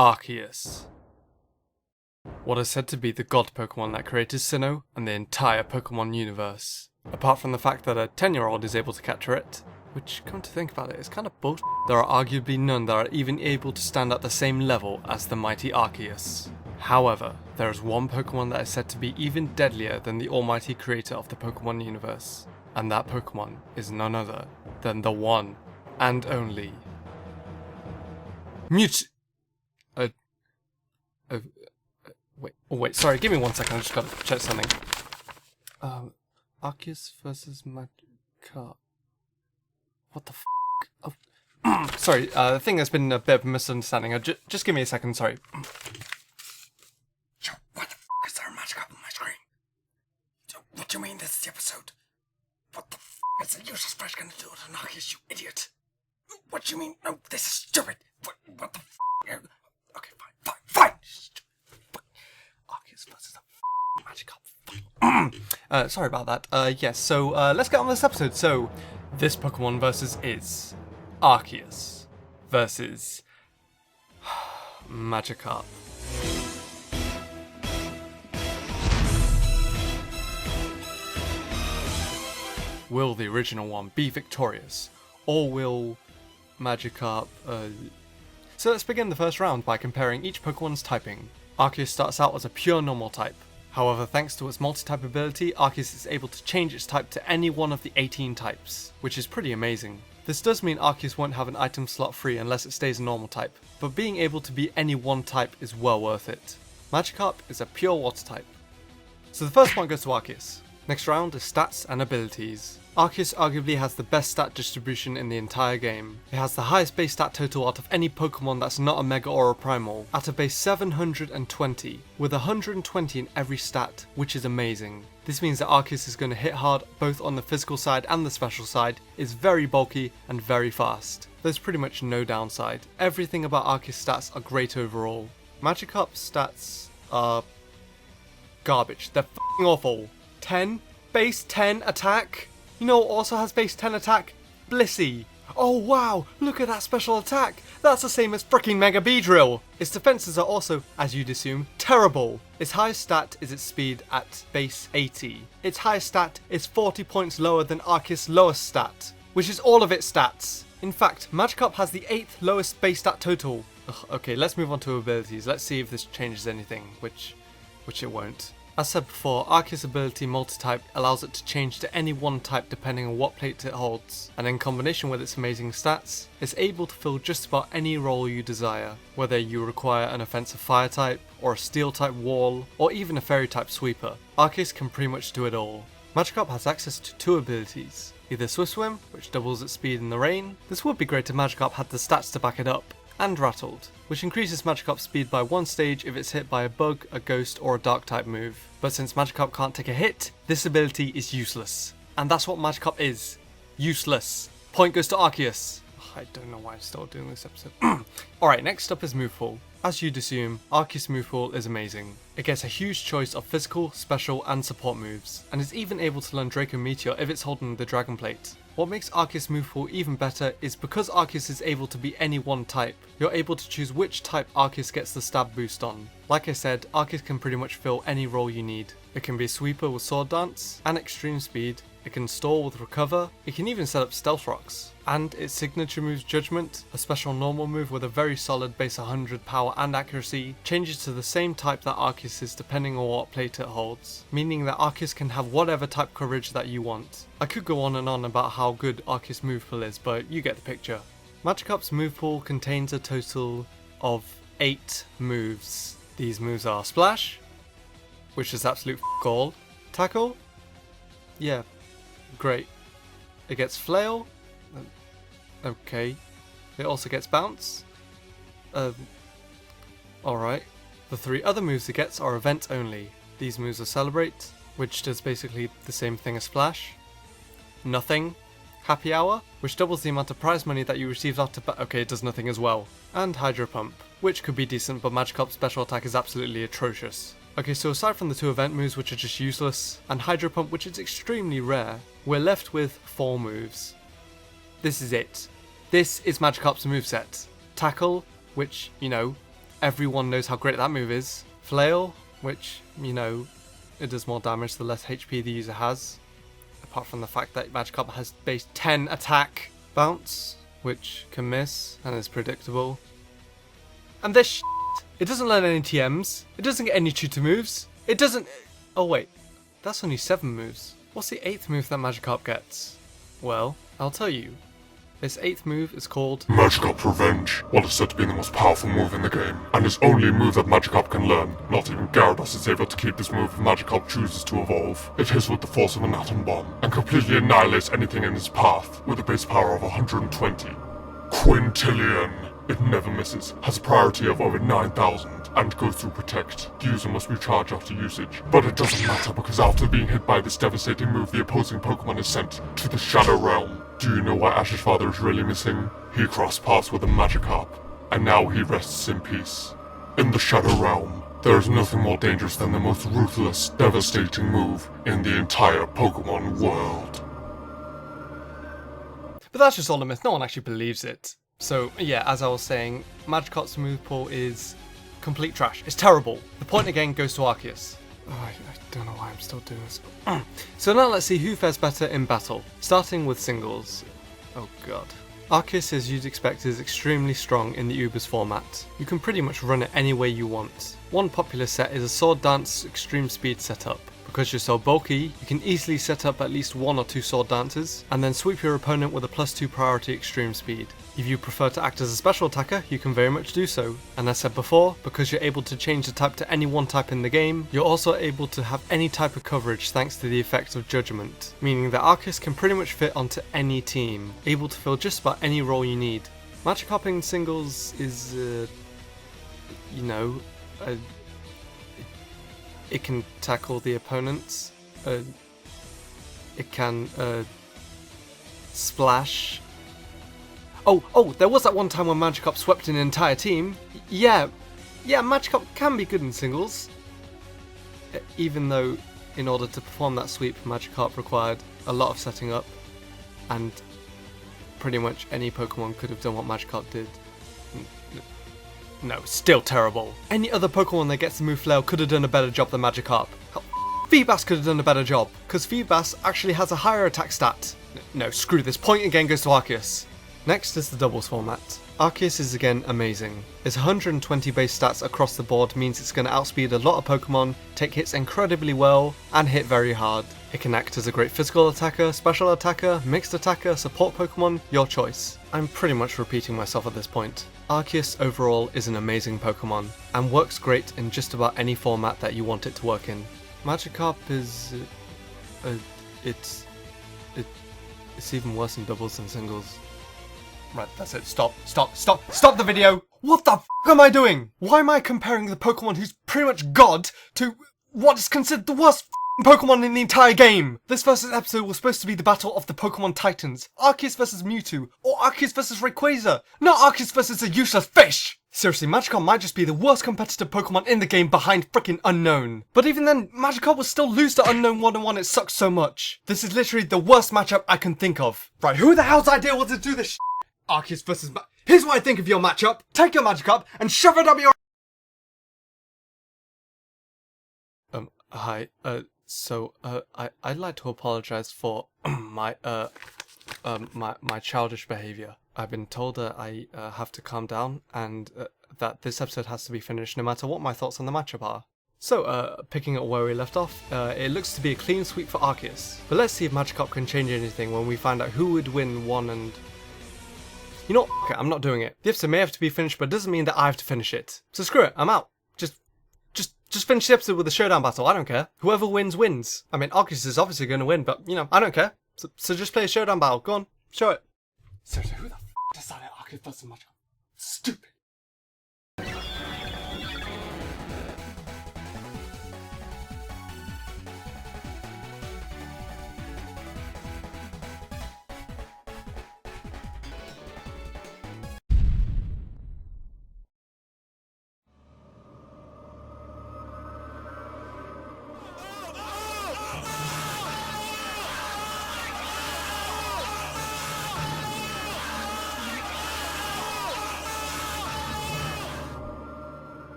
Arceus. What is said to be the god Pokemon that created Sinnoh and the entire Pokemon universe. Apart from the fact that a 10-year-old is able to capture it, which, come to think about it, is kind of bullshit. There are arguably none that are even able to stand at the same level as the mighty Arceus. However, there is one Pokemon that is said to be even deadlier than the almighty creator of the Pokemon universe, and that Pokemon is none other than the one and only Wait, sorry, give me 1 second, I just gotta check something. Arceus versus Magikarp. What the f***? Oh. Sorry, I think there's been a bit of a misunderstanding. Just give me a second, sorry. Yo, what the f*** is there a Magikarp on my screen? What do you mean this is the episode? What the f*** is a useless fresh gonna do with an Arceus, you idiot? What do you mean? No, this is stupid. What the f***? Okay, fine. Arceus versus a Magikarp. Sorry about that. Yes, so let's get on with this episode. So, this Pokemon versus is Arceus versus Magikarp. Will the original one be victorious, or will Magikarp... So let's begin the first round by comparing each Pokemon's typing. Arceus starts out as a pure normal type. However, thanks to its multi-type ability, Arceus is able to change its type to any one of the 18 types, which is pretty amazing. This does mean Arceus won't have an item slot free unless it stays a normal type, but being able to be any one type is well worth it. Magikarp is a pure water type. So the first point goes to Arceus. Next round is stats and abilities. Arceus arguably has the best stat distribution in the entire game. It has the highest base stat total out of any Pokemon that's not a Mega or a Primal, at a base 720, with 120 in every stat, which is amazing. This means that Arceus is going to hit hard both on the physical side and the special side, is very bulky and very fast. There's pretty much no downside. Everything about Arceus stats are great overall. Magikarp's stats are garbage. They're f***ing awful. 10? Base 10 attack? You know what also has base 10 attack? Blissey. Oh wow, look at that special attack. That's the same as fricking Mega Beedrill. Its defenses are also, as you'd assume, terrible. Its highest stat is its speed at base 80. Its highest stat is 40 points lower than Arceus' lowest stat, which is all of its stats. In fact, Magikarp has the 8th lowest base stat total. Okay, let's move on to abilities. Let's see if this changes anything, which it won't. As said before, Arceus' ability multi-type allows it to change to any one type depending on what plate it holds, and in combination with its amazing stats, it's able to fill just about any role you desire, whether you require an offensive fire type, or a steel type wall, or even a fairy type sweeper. Arceus can pretty much do it all. Magikarp has access to 2 abilities, either Swift Swim, which doubles its speed in the rain. This would be great if Magikarp had the stats to back it up, and Rattled, which increases Magikarp's speed by 1 stage if it's hit by a bug, a ghost, or a dark type move. But since Magikarp can't take a hit, this ability is useless. And that's what Magikarp is. Useless. Point goes to Arceus. I don't know why I'm still doing this episode. Alright, next up is move pool. As you'd assume, Arceus' move pool is amazing. It gets a huge choice of physical, special, and support moves, and is even able to learn Draco Meteor if it's holding the Dragon Plate. What makes Arceus' move pool even better is because Arceus is able to be any one type, you're able to choose which type Arceus gets the stab boost on. Like I said, Arceus can pretty much fill any role you need. It can be a sweeper with Sword Dance and extreme speed, it can stall with Recover, it can even set up Stealth Rocks. And its signature move's Judgment, a special normal move with a very solid base 100 power and accuracy, changes to the same type that Arceus is depending on what plate it holds, meaning that Arceus can have whatever type coverage that you want. I could go on and on about how good Arceus' move pool is, but you get the picture. Magikarp's move pool contains a total of 8 moves. These moves are Splash, which is absolute f*** all. Tackle? Yeah, great. It gets Flail? Okay. It also gets Bounce? Alright. The 3 other moves it gets are event only. These moves are Celebrate, which does basically the same thing as Splash. Nothing. Happy Hour, which doubles the amount of prize money that you receive after okay, it does nothing as well. And Hydro Pump, which could be decent, but Magikarp's special attack is absolutely atrocious. Okay, so aside from the 2 event moves which are just useless, and Hydro Pump which is extremely rare, we're left with 4 moves. This is it. This is Magikarp's moveset. Tackle, which, you know, everyone knows how great that move is. Flail, which, you know, it does more damage the less HP the user has. Apart from the fact that Magikarp has base 10 attack. Bounce, which can miss and is predictable. And this shit, it doesn't learn any TMs. It doesn't get any tutor moves. It doesn't... Oh wait, that's only 7 moves. What's the 8th move that Magikarp gets? Well, I'll tell you. This 8th move is called Magikarp Revenge, what is said to be the most powerful move in the game, and is only a move that Magikarp can learn. Not even Gyarados is able to keep this move if Magikarp chooses to evolve. It hits with the force of an atom bomb, and completely annihilates anything in its path, with a base power of 120. Quintillion! It never misses, has a priority of over 9,000, and goes through Protect. The user must recharge after usage. But it doesn't matter because after being hit by this devastating move, the opposing Pokemon is sent to the Shadow Realm. Do you know why Ash's father is really missing? He crossed paths with a Magikarp, and now he rests in peace. In the Shadow Realm, there is nothing more dangerous than the most ruthless, devastating move in the entire Pokemon world. But that's just all a myth, no one actually believes it. So yeah, as I was saying, Magikarp's move pool is complete trash. It's terrible. The point again goes to Arceus. Oh, I don't know why I'm still doing this. So now let's see who fares better in battle. Starting with singles. Oh god. Arceus, as you'd expect, is extremely strong in the Ubers format. You can pretty much run it any way you want. One popular set is a Sword Dance Extreme Speed setup. Because you're so bulky, you can easily set up at least 1 or 2 Sword Dances, and then sweep your opponent with a +2 priority Extreme Speed. If you prefer to act as a special attacker, you can very much do so. And as said before, because you're able to change the type to any one type in the game, you're also able to have any type of coverage thanks to the effect of Judgment, meaning that Arceus can pretty much fit onto any team, able to fill just about any role you need. Magikarp in singles is, it can tackle the opponents, it can splash. Oh, there was that one time when Magikarp swept an entire team. Yeah, Magikarp can be good in singles. Even though, in order to perform that sweep, Magikarp required a lot of setting up, and pretty much any Pokemon could have done what Magikarp did. No, still terrible. Any other Pokemon that gets the move Flail could have done a better job than Magikarp. Feebas could have done a better job, because Feebas actually has a higher attack stat. No, screw this, point again goes to Arceus. Next is the doubles format. Arceus is again amazing. Its 120 base stats across the board means it's going to outspeed a lot of Pokemon, take hits incredibly well, and hit very hard. It can act as a great physical attacker, special attacker, mixed attacker, support Pokemon, your choice. I'm pretty much repeating myself at this point. Arceus overall is an amazing Pokemon, and works great in just about any format that you want it to work in. Magikarp is... it's even worse in doubles than singles. Right, that's it. Stop the video! What the f*** am I doing? Why am I comparing the Pokemon who's pretty much God to what is considered the worst Pokemon in the entire game? This versus episode was supposed to be the battle of the Pokemon Titans. Arceus versus Mewtwo, or Arceus versus Rayquaza, not Arceus versus a useless fish! Seriously, Magikarp might just be the worst competitive Pokemon in the game behind frickin' Unknown. But even then, Magikarp will still lose to Unknown 1-on-1, it sucks so much. This is literally the worst matchup I can think of. Right, who the hell's idea was to do this shit? Arceus versus Here's what I think of your matchup. Take your Magikarp and shove it up your... Hi, I'd like to apologize for my childish behavior. I've been told that I have to calm down and that this episode has to be finished no matter what my thoughts on the matchup are. So, picking up where we left off, it looks to be a clean sweep for Arceus. But let's see if Magikarp can change anything when we find out who would win one and... You know what? Okay, I'm not doing it. The episode may have to be finished, but it doesn't mean that I have to finish it. So screw it, I'm out. Just finish the episode with a showdown battle, I don't care. Whoever wins, wins. I mean, Arceus is obviously going to win, but, you know, I don't care. So just play a showdown battle, go on, show it. Seriously, who the f*** decided Arceus versus Magikarp? Stupid.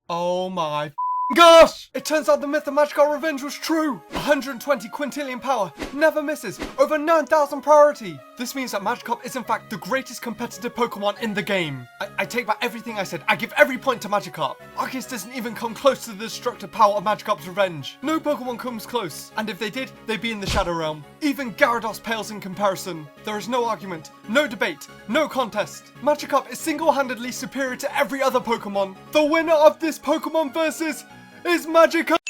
Oh my gosh! It turns out the myth of Magikarp Revenge was true! 120 quintillion power, never misses, over 9,000 priority! This means that Magikarp is in fact the greatest competitive Pokemon in the game. I take back everything I said, I give every point to Magikarp. Arceus doesn't even come close to the destructive power of Magikarp's Revenge. No Pokemon comes close, and if they did, they'd be in the Shadow Realm. Even Gyarados pales in comparison. There is no argument, no debate, no contest. Magikarp is single-handedly superior to every other Pokemon. The winner of this Pokemon versus is Magikarp!